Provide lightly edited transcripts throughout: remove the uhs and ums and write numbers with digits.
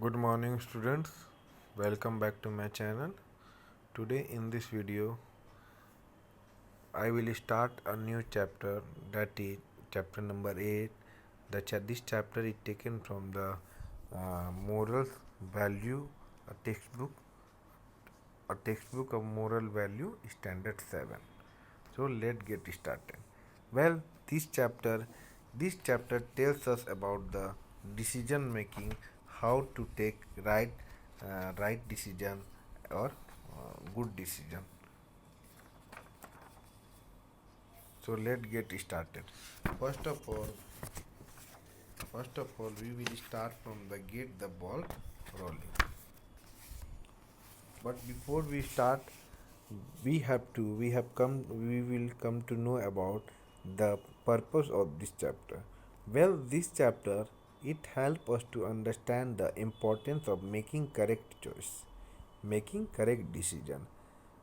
Good morning students, welcome back to my channel. Today in this video I will start a new chapter, that is chapter number 8. This chapter is taken from the morals value, a textbook of moral value standard 7. So let's get started. Well, this chapter tells us about the decision making, how to take right decision or good decision. So let's get started. First of all, we will start from the get the ball rolling. But before we start, we will come to know about the purpose of this chapter. Well, this chapter it helps us to understand the importance of making correct choice, making correct decision.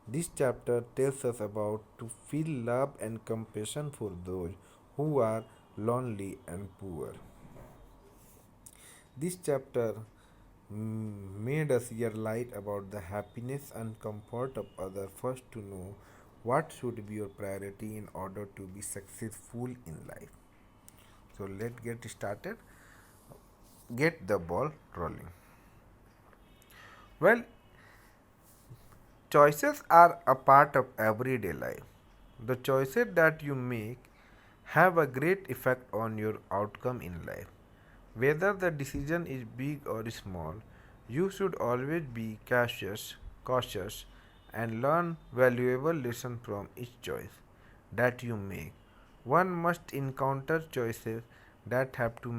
This chapter tells us about to feel love and compassion for those who are lonely and poor. This chapter made us realize about the happiness and comfort of others. First, to know what should be your priority in order to be successful in life. So let's get started. Get the ball rolling. Well, choices are a part of everyday life. The choices that you make have a great effect on your outcome in life. Whether the decision is big or small, you should always be cautious and learn valuable lessons from each choice that you make. One must encounter choices that have to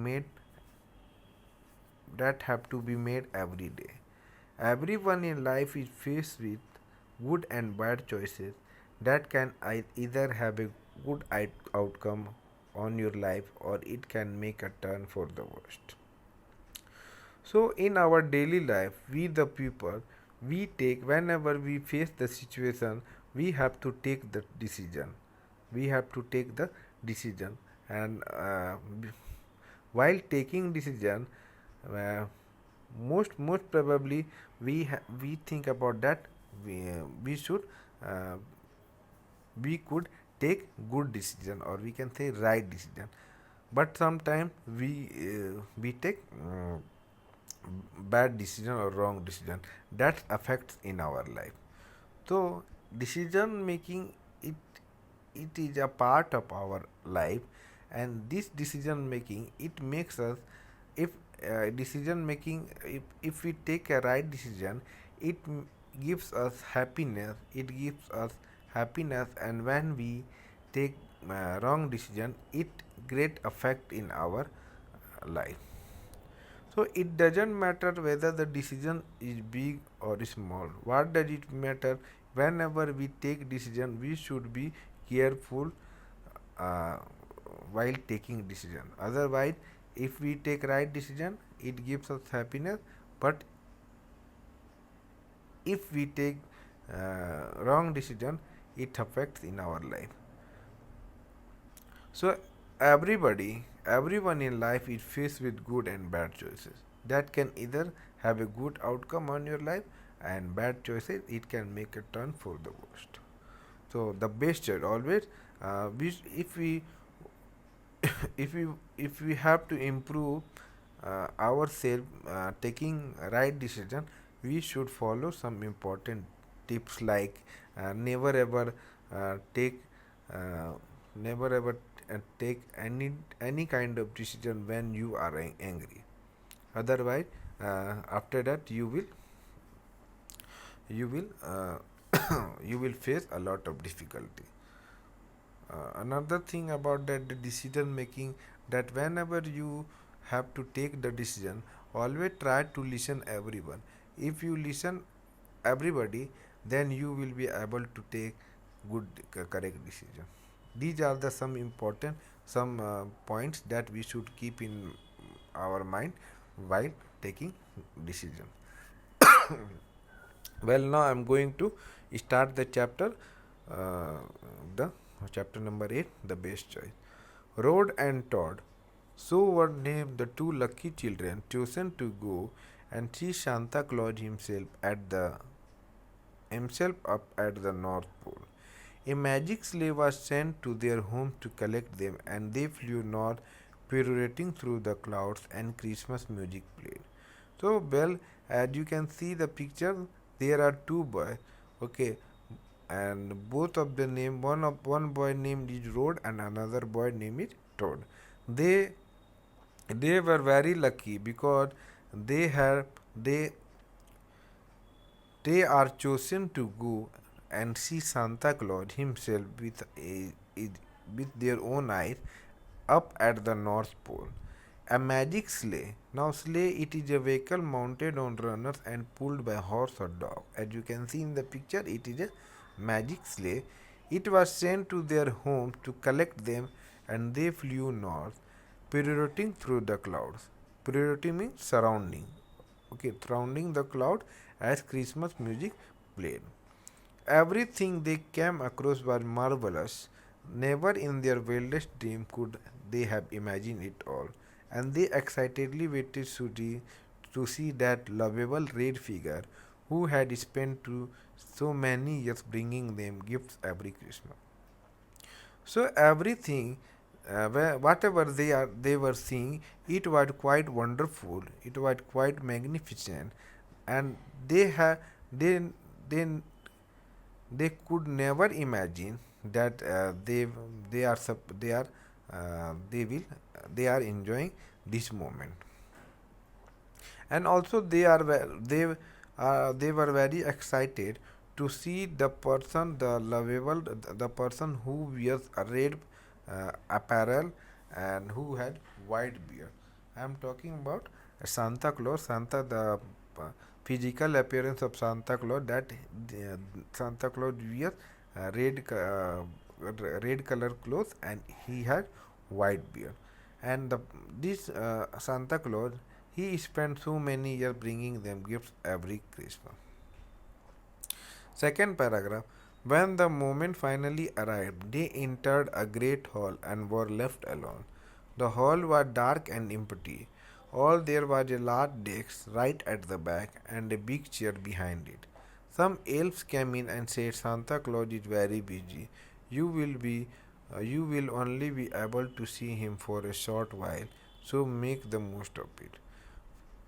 be made every day. Everyone in life is faced with good and bad choices that can either have a good outcome on your life or it can make a turn for the worst. So, in our daily life, we the people, we take whenever we face the situation, we have to take the decision. We have to take the decision, and while taking decision, uh, most probably we think about that we should uh, we could take good decision or we can say right decision, but sometimes we take bad decision or wrong decision that affects in our life. So decision making, it is a part of our life, and this decision making it makes us, if decision making, if we take a right decision, it gives us happiness, and when we take wrong decision, it great effect in our life. So it doesn't matter whether the decision is big or small. What does it matter? Whenever we take decision, we should be careful uh, while taking decision. Otherwise, if we take right decision, it gives us happiness. But if we take wrong decision, it affects in our life. So everyone in life is faced with good and bad choices. That can either have a good outcome on your life, and bad choices it can make a turn for the worst. So the best choice always, if we if we have to improve ourselves taking right decision, we should follow some important tips like never ever take uh, never ever take any kind of decision when you are angry. Otherwise, after that you will you will face a lot of difficulty. Another thing about that the decision making, that whenever you have to take the decision, always try to listen everyone. If you listen everybody, then you will be able to take good correct decision. These are the some important some points that we should keep in our mind while taking decision. Well, now I'm going to start the chapter, the chapter number 8, the best choice. Rod and Todd, so were named the two lucky children chosen to go and see Santa Claus himself up at the North Pole. A magic sleigh was sent to their home to collect them, and they flew north, pirouetting through the clouds, and Christmas music played. So, well, as you can see the picture, there are two boys, okay, and both of the name one boy named is Rod and another boy named is Todd. They they were very lucky because they had they they are chosen to go and see Santa Claus himself with their own eyes up at the North Pole. A magic sleigh. Now, sleigh it is a vehicle mounted on runners and pulled by horse or dog. As you can see in the picture, it is a magic sleigh. It was sent to their home to collect them, and they flew north, pirouetting through the clouds. Pirouetting means surrounding. Okay, surrounding the cloud as Christmas music played. Everything they came across was marvelous. Never in their wildest dream could they have imagined it all, and they excitedly waited to see that lovable red figure who had spent so many years bringing them gifts every Christmas. So everything, whatever they were seeing, it was quite wonderful. It was quite magnificent, and they had they they they could never imagine that they will enjoying this moment, and also they were very excited to see the person who wears a red apparel and who had white beard. I am talking about Santa Claus. The uh, physical appearance of Santa Claus, that Santa Claus wears red color clothes and he had white beard. And this Santa Claus, he spent so many years bringing them gifts every Christmas. Second paragraph. When the moment finally arrived, they entered a great hall and were left alone. The hall was dark and empty. All there was a large desk right at the back and a big chair behind it. Some elves came in and said Santa Claus is very busy. You will only be able to see him for a short while, so make the most of it.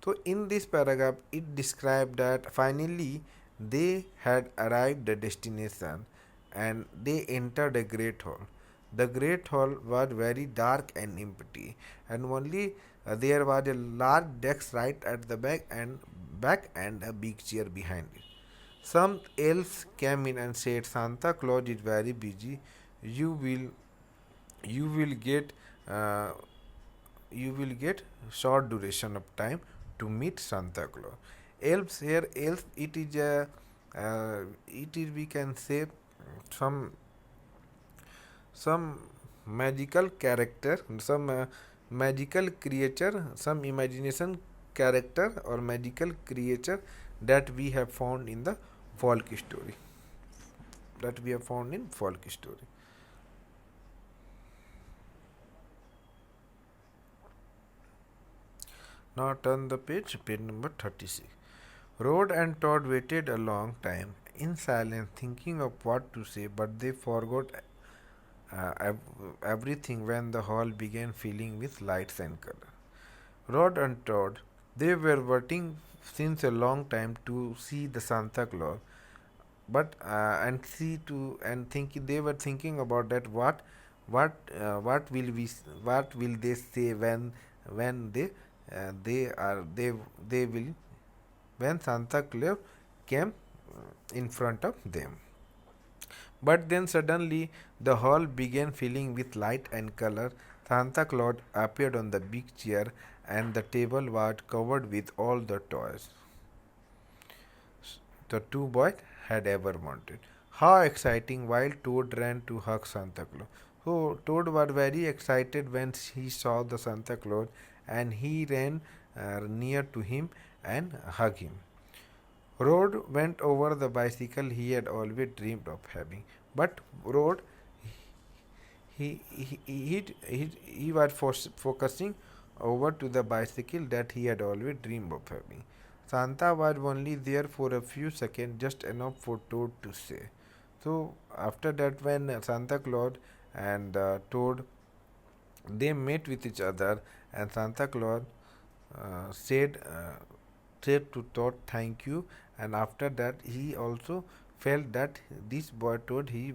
So in this paragraph, it described that finally they had arrived the destination and they entered a great hall. The great hall was very dark and empty, and only there was a large desk right at the back and a big chair behind it. Some elves came in and said, "Santa Claus is very busy. You will you will get uh, you will get short duration of time to meet Santa Claus." Elves, it is we can say some some magical character, some magical creature, some imagination character or magical creature that we have found in the folk story. That we have found in folk story. Now turn the page number 36. Rod and Todd waited a long time in silence, thinking of what to say, but they forgot everything when the hall began filling with lights and color. Rod and Todd, they were waiting since a long time to see the Santa Claus, but and thinking they were thinking about that what will what will they say when they will when Santa Claus came in front of them. But then suddenly the hall began filling with light and color. Santa Claus appeared on the big chair, and the table was covered with all the toys the two boys had ever wanted. How exciting! While Toad ran to hug Santa Claus. So Toad was very excited when he saw the Santa Claus, and he ran near to him and hugged him. Rod went over the bicycle he had always dreamed of having. But Rod, he was focusing over to the bicycle that he had always dreamed of having. Santa was only there for a few seconds, just enough for Toad to say. So after that, when Santa Claus and Toad they met with each other, and Santa Claus uh, said uh, said to Todd thank you, and after that he also felt that this boy Todd he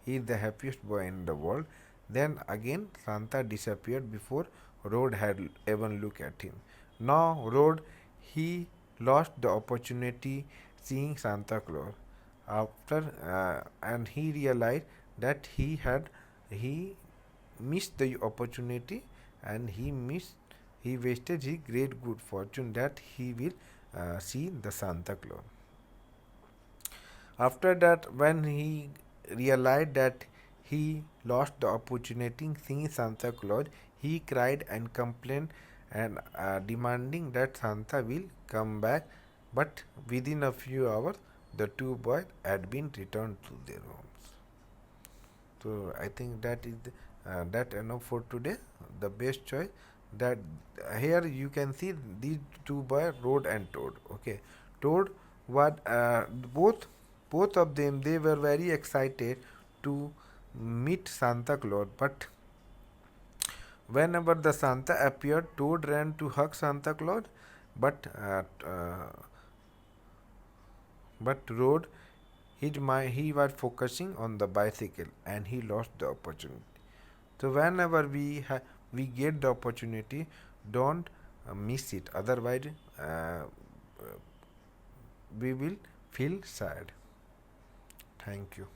is the happiest boy in the world. Then again Santa disappeared before Rod had even looked at him. Now Rod he lost the opportunity seeing Santa Claus after and he realized that he missed the opportunity, and he wasted his great good fortune that he will see the Santa Claus. After that, when he realized that he lost the opportunity seeing Santa Claus, he cried and complained and demanding that Santa will come back. But within a few hours, the two boys had been returned to their homes. So I think that is that enough for today. The best choice that here you can see these two boys, Rod and Toad. Okay, Toad what both both of them they were very excited to meet Santa Claus, but whenever the Santa appeared, Toad ran to hug Santa Claus, but Rod he was focusing on the bicycle and he lost the opportunity. So whenever we get the opportunity, don't miss it. Otherwise, uh, we will feel sad. Thank you.